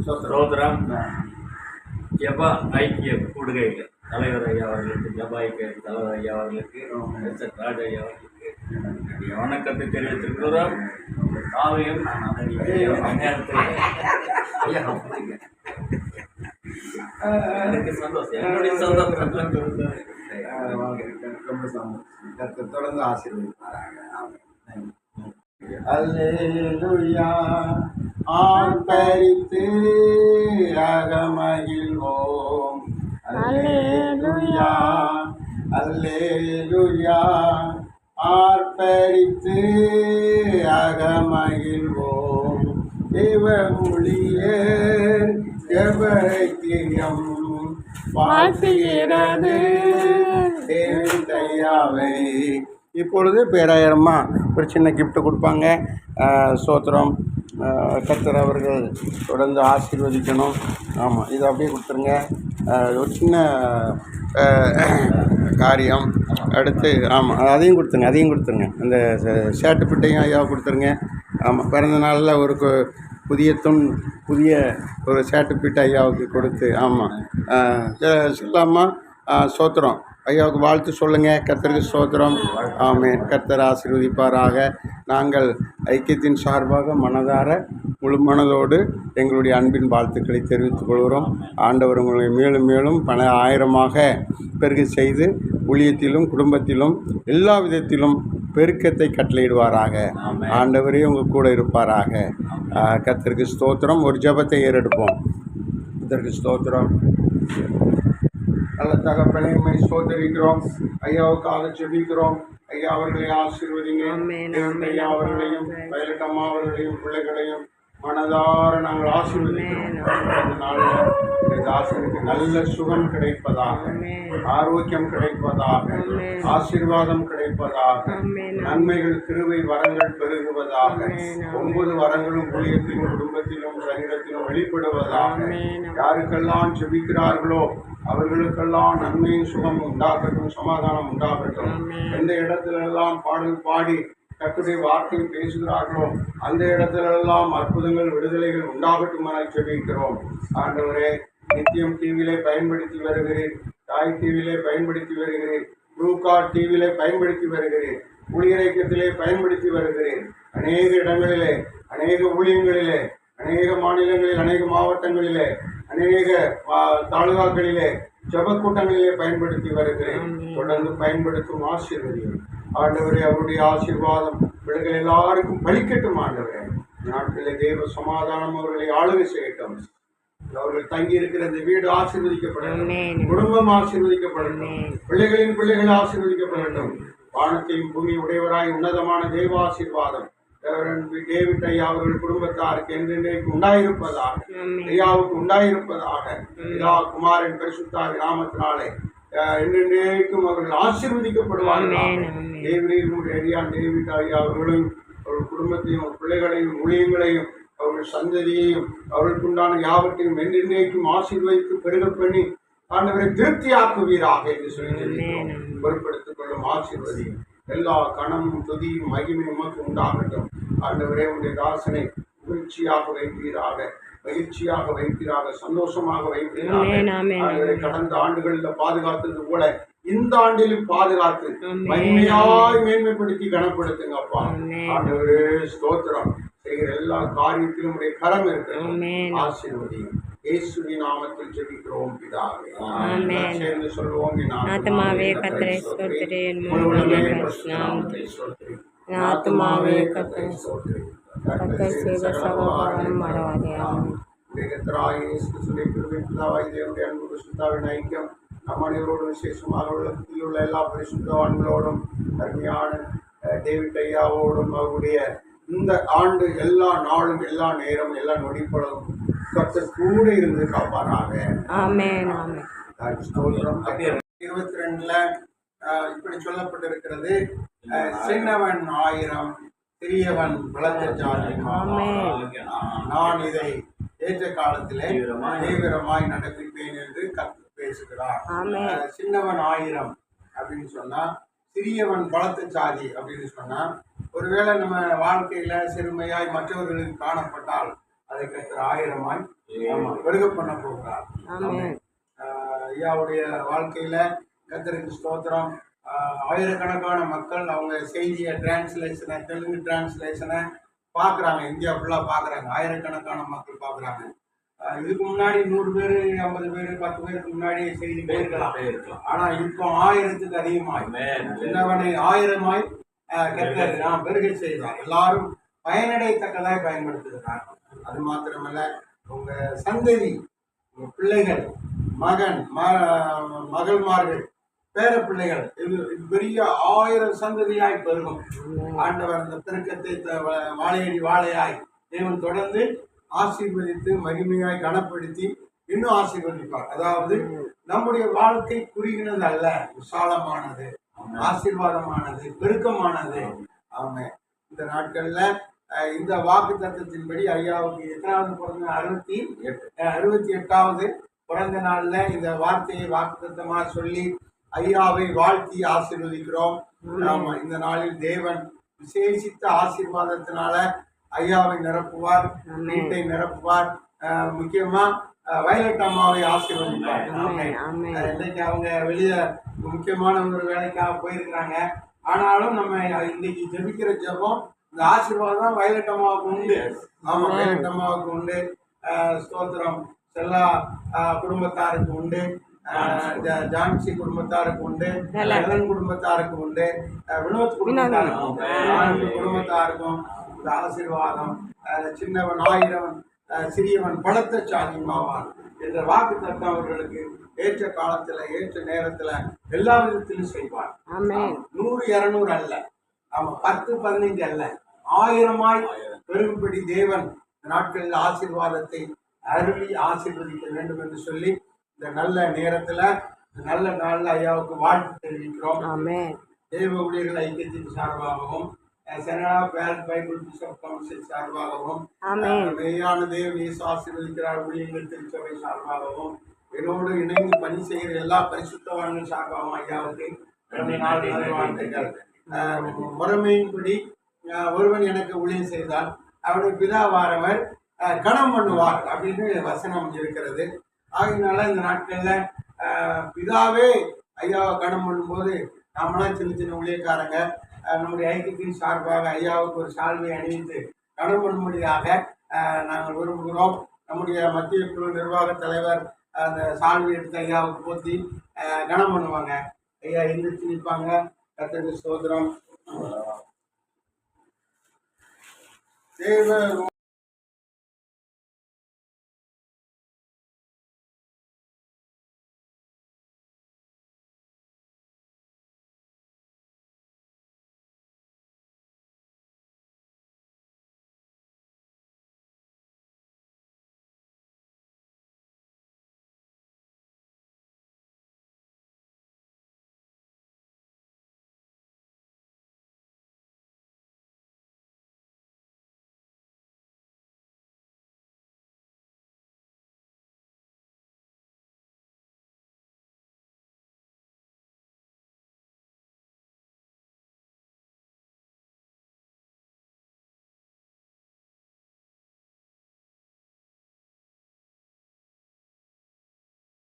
சோதரம் ஜபா ஐக்கிய கூடுகைகள் தலைவர் ஐயா அவர்களுக்கு, ஜபா ஐக்கிய தலைவர் ஐயா அவர்களுக்கு, ராஜ் ஐயா அவர்களுக்கு வணக்கத்தை தெரிவித்திருக்கிறோம். காவையும் நான் எனக்கு சந்தோஷம், என்னுடைய சந்தோஷம். தொடர்ந்து ஆசீர்வதிப்பாராக. அல்லேலூயா ஆர்ப்பரித்து அகமகிழ்வோம். அல்லேலூயா அல்லேலூயா ஆர்ப்பரித்து அகமகிழ்வோம். தேவ ஊழியர் ஜெபக்கியம் வாழ்த்துகிறது தேவையாவை. இப்பொழுது பேராயிரமா ஒரு சின்ன கிஃப்ட் கொடுப்பாங்க. ஸ்தோத்திரம். கர்த்தர் அவர்கள் தொடர்ந்து ஆசீர்வதிக்கணும். ஆமாம், இதை அப்படியே கொடுத்துருங்க. ஒரு சின்ன காரியம். அடுத்து ஆமாம், அதையும் கொடுத்துருங்க. அந்த ஷர்ட்டுப்பிட்டையும் ஐயா கொடுத்துருங்க. ஆமாம், பிறந்த நாளில் ஒரு புதிய ஒரு ஷர்ட்டுப்பிட்டை ஐயாவுக்கு கொடுத்து. ஆமாம், சொல்லாமா? ஸ்தோத்திரம். ஐயாவுக்கு வாழ்த்து சொல்லுங்கள். கர்த்தருக்கு ஸ்தோத்திரம். ஆமென். கர்த்தர் ஆசீர்வதிப்பாராக. நாங்கள் ஐக்கியத்தின் சார்பாக மனதார முழு மனதோடு எங்களுடைய அன்பின் வாழ்த்துக்களை தெரிவித்துக் கொள்கிறோம். ஆண்டவர் உங்களை மேலும் மேலும் பல ஆயிரமாக பெருக செய்து ஊழியத்திலும் குடும்பத்திலும் எல்லா விதத்திலும் பெருக்கத்தை கட்டளையிடுவாராக. ஆண்டவரே உங்கள் கூட இருப்பாராக. கர்த்தருக்கு ஸ்தோத்திரம். ஒரு ஜெபத்தை ஏறெடுப்போம். கர்த்தருக்கு ஸ்தோத்திரம். நல்ல தகப்பனே, ஸ்தோத்திரிக்கிறோம். ஐயாவுக்காக ஜெபிக்கிறோம். ஐயா அவர்களை ஆசீர்வதிங்க. ஐயா அவர்களையும் வயலட்டம்மா அவர்களையும் பிள்ளைகளையும் மனதார நாங்கள் ஆசீர்வதிக்கிறோம். இந்த நாளில் தாசனுக்கு நல்ல சுகம் கிடைப்பதாக, ஆரோக்கியம் கிடைப்பதாக, ஆசீர்வாதம் கிடைப்பதாக, நன்மைகள் கிருபை வரங்கள் பெருகுவதாக, 9 வரங்களும் ஊழியத்திலும் குடும்பத்திலும் சரீரத்திலும் வெளிப்படுவதாக. யாருக்கெல்லாம் ஜெபிக்கிறார்களோ அவர்களுக்கெல்லாம் நன்மையும் சுகம் உண்டாகட்டும், சமாதானம் உண்டாகட்டும். எந்த இடத்திலெல்லாம் பாடல் பாடி கர்த்தருடைய வார்த்தையை பேசுகிறார்களோ அந்த இடத்திலெல்லாம் அற்புதங்கள் விடுதலைகள் உண்டாகட்டும் என ஜெபிக்கிறோம். ஆண்டவரே, நித்தியம் டிவியிலே பயன்படுத்தி வருகிறேன், தாய் டிவியிலே பயன்படுத்தி வருகிறேன், ப்ளூகார்ட் டிவியிலே பயன்படுத்தி வருகிறேன், ஊழியரக்கத்திலே பயன்படுத்தி வருகிறேன். அநேக இடங்களிலே, அநேக ஊழியங்களிலே, அநேக மாநிலங்களில், அநேக மாவட்டங்களிலே, அநேக தாலுகாக்களிலே, ஜபக்கூட்டங்களிலே பயன்படுத்தி வருகிறேன். தொடர்ந்து பயன்படுத்தும் ஆசீர்வதியும் ஆண்டவரே. அவருடைய ஆசீர்வாதம் பிள்ளைகள் எல்லாருக்கும் பலிக்கட்டும். ஆண்டவரே, நாட்களிலே தேவ சமாதானம் அவர்களை ஆளுகை செய்யட்டும். அவர்கள் தங்கி இருக்கிற இந்த வீடு ஆசீர்வதிக்கப்படட்டும், குடும்பம் ஆசீர்வதிக்கப்படட்டும், பிள்ளைகளின் பிள்ளைகள் ஆசீர்வதிக்கப்படட்டும். வானத்தையும் பூமி உடையவராய் உன்னதமான தெய்வ ஆசீர்வாதம் டேவிட் ஐயா அவர்கள் குடும்பத்தாருக்கு என்றென்றைக்கு உண்டாயிருப்பதாக, ஐயாவுக்கு உண்டாயிருப்பதாக. ஐயா குமாரன் பரிசுத்தாவி நாமத்தினாலே என்றென்றைக்கும் அவர்கள் ஆசீர்வதிக்கப்படுவார்கள். டேவிட் ஐயா அவர்களும் அவர்கள் குடும்பத்தையும் பிள்ளைகளையும் ஊழியங்களையும் அவர்கள் சந்ததியையும் அவர்களுக்கு உண்டான யாவற்றையும் என்றென்றைக்கும் ஆசீர்வதித்து பெருக பண்ணி ஆண்டவரை திருப்தியாக்குவீராக என்று சொல்லி பொறுப்படுத்திக் கொள்ளும் ஆசீர்வதியும். எல்லா கணமும் துதியும் மகிமையும் உமக்கு உண்டாகட்டும். ஆண்டவரே, உடைய தாசனை மகிழ்ச்சியாக வைப்பீராக, சந்தோஷமாக வைப்பீராக. கடந்த ஆண்டுகளில் பாதுகாத்தது போல இந்த ஆண்டிலும் பாதுகாத்து மகிமையாய் மேன்மைப்படுத்தி கனப்படுத்துங்கப்பா. ஆண்டவரே ஸ்தோத்திரம். செய்கிற எல்லா காரியத்திலும் உடைய கரம் இருக்கிறோம். ஆசீர்வதியும். இயேசுவின் நாமத்தில் ஜெபிக்கிறோம் பிதாவே. சேர்ந்து சொல்வோம். ஆத்மாவே கர்த்தரை ஸ்தோத்திரி, ஆத்மாவே கர்த்தரை ஸ்தோத்திரி, கர்த்தர் செய்த சகல உபகாரமும் மறவாதே. ஐக்கியம் நம் அனைவரோடும் விசேஷமாக உள்ள எல்லா பரிசுத்தவான்களோடும் அருமையான டேவிட் ஐயாவோடும் அவருடைய இந்த ஆண்டு எல்லா நாளும் எல்லா நேரம் எல்லா நொடிப்பொழுதும் கர்த்தர் கூட இருந்து காப்பாராக. ஆமென் ஆமென். 22 இப்படி சொல்லப்பட்டிருக்கிறது, சின்னவன் 1000 சிறியவன் பலத்த ஜாதி. நான் இதை ஏற்ற காலத்திலே தீவிரமாய் நடப்பிப்பேன் என்று கர்த்தர் பேசுகிறார். சின்னவன் 1000 அப்படின்னு சொன்னா, சிறியவன் பலத்த ஜாதி அப்படின்னு சொன்னா, ஒருவேளை நம்ம வாழ்க்கையில சிறுமையாய் மற்றவர்களுக்கு காணப்பட்டால் அதை கர்த்தர் 1000ஆய் பெருக பண்ண போகிறார். ஆமென். ஐயாவுடைய வாழ்க்கையில கர்த்தருக்கு ஸ்தோத்திரம். ஆயிரக்கணக்கான மக்கள் அவங்க செய்தியை டிரான்ஸ்லேஷனை, தெலுங்கு டிரான்ஸ்லேஷனை பார்க்குறாங்க. இந்தியா ஃபுல்லாக பார்க்குறாங்க. ஆயிரக்கணக்கான மக்கள் பார்க்குறாங்க. இதுக்கு முன்னாடி 100 பேர், 50 பேர், 10 பேருக்கு முன்னாடி செய்தி போயிருக்கலாம். ஆனால் இப்போ 1000க்கு அதிகமாய் சின்னவனை 1000 கர்த்தர் பெருகை செய்தார். எல்லாரும் பயனடையத்தக்கதாய் பயன்படுத்துகிறார். அது மாத்திரமல்ல, உங்க சந்ததி, உங்க பிள்ளைகள், மகள்மார்கள், பேர பிள்ளைகள், இது பெரிய 1000 சந்ததியாய் பெருகும். ஆண்டவர் அந்த பெருக்கத்தை வாழையடி வாழையாய் தேவன் தொடர்ந்து ஆசீர்வதித்து மகிமையாய் கனப்படுத்தி இன்னும் ஆசீர்வதிப்பார். அதாவது நம்முடைய வாழ்க்கை குறுகினது அல்ல, விசாலமானது, ஆசீர்வாதமானது, பெருக்கமானது. ஆமா, இந்த நாட்கள்ல இந்த வாக்கு தத்துவத்தின்படி ஐயாவுக்கு எத்தனாவது பிறந்த 68வது பிறந்த நாள்ல இந்த வார்த்தையை வாக்கு தத்தமா சொல்லி ஐயாவை வாழ்த்தி ஆசீர்வதிக்கிறோம். ஆமா, இந்த நாளில் தேவன் விசேஷித்த ஆசீர்வாதத்தினால ஐயாவை நிரப்புவார், வீட்டை நிரப்புவார். முக்கியமா வயலட் அம்மாவை ஆசீர்வதிப்பார். இன்னைக்கு அவங்க வெளியே முக்கியமான ஒரு வேலைக்காக போயிருக்கிறாங்க. ஆனாலும் நம்ம இன்னைக்கு ஜெபிக்கிற ஜெபம், இந்த ஆசீர்வாதம் வயலட் அம்மாவுக்கு உண்டு. ஆமா, வயலட் அம்மாவுக்கு உண்டு. ஸ்தோத்திரம். செல்லா குடும்பத்தாருக்கு உண்டு, ஜான்சி குடும்பத்தாருக்கு உண்டு, லெலன் குடும்பத்தாருக்கு உண்டு, வினோத் குடும்பத்தாருக்கு உண்டு. 4 குடும்பத்தாருக்கும் இந்த ஆசீர்வாதம். சின்னவன் 1000, சிறியவன் பலத்த சாதிமாவான் என்ற வாக்கு தத்தம் அவர்களுக்கு ஏற்ற காலத்துல, ஏற்ற நேரத்துல, எல்லா விதத்திலும் செய்வார். 100, 200 அல்ல, 10, 15 அல்ல, 1000 பெரும்படி தேவன் நாட்களில் ஆசீர்வாதத்தை அருளி ஆசீர்வதிக்க வேண்டும் என்று சொல்லி இந்த நல்ல நேரத்துல, நல்ல நாள்ல ஐயாவுக்கு வாழ்த்து தெரிவிக்கிறோம். தேவ ஊழியர்கள் ஐக்கியத்தின் சார்பாகவும், செனடா பைபிள் பிஷப் கவுன்சில் சார்பாகவும், மெய்யான தேவன் இயேசு ஆசீர்வதிக்கிறார் ஊழியர்கள் திருச்சபை சார்பாகவும், என்னோடு இணைந்து பணி செய்கிற எல்லா பரிசுத்தவான்கள் சார்பாகவும் ஐயாவுக்கு வாழ்த்துக்கள். முறைமையின்படி ஒருவன் எனக்கு ஊழியம் செய்தால் அவருடைய பிதாவாரவர் கணம் பண்ணுவார் அப்படின்னு வசனம் இருக்கிறது. ஆகினால இந்த நாட்கள்ல பிதாவே ஐயாவை கணம் பண்ணும்போது நாமெல்லாம் சின்ன சின்ன ஊழியக்காரங்க நம்முடைய ஐக்கியத்தின் சார்பாக ஐயாவுக்கு ஒரு சால்வை அணிவித்து கணம் பண்ணும்படியாக நாங்கள் விரும்புகிறோம். நம்முடைய மத்திய குழு நிர்வாக தலைவர் அந்த சால்வை எடுத்து ஐயாவுக்கு போத்தி கணம் பண்ணுவாங்க. ஐயா எந்திரிச்சு நிற்பாங்க. கர்த்தருக்கு ஸ்தோத்திரம். தேவ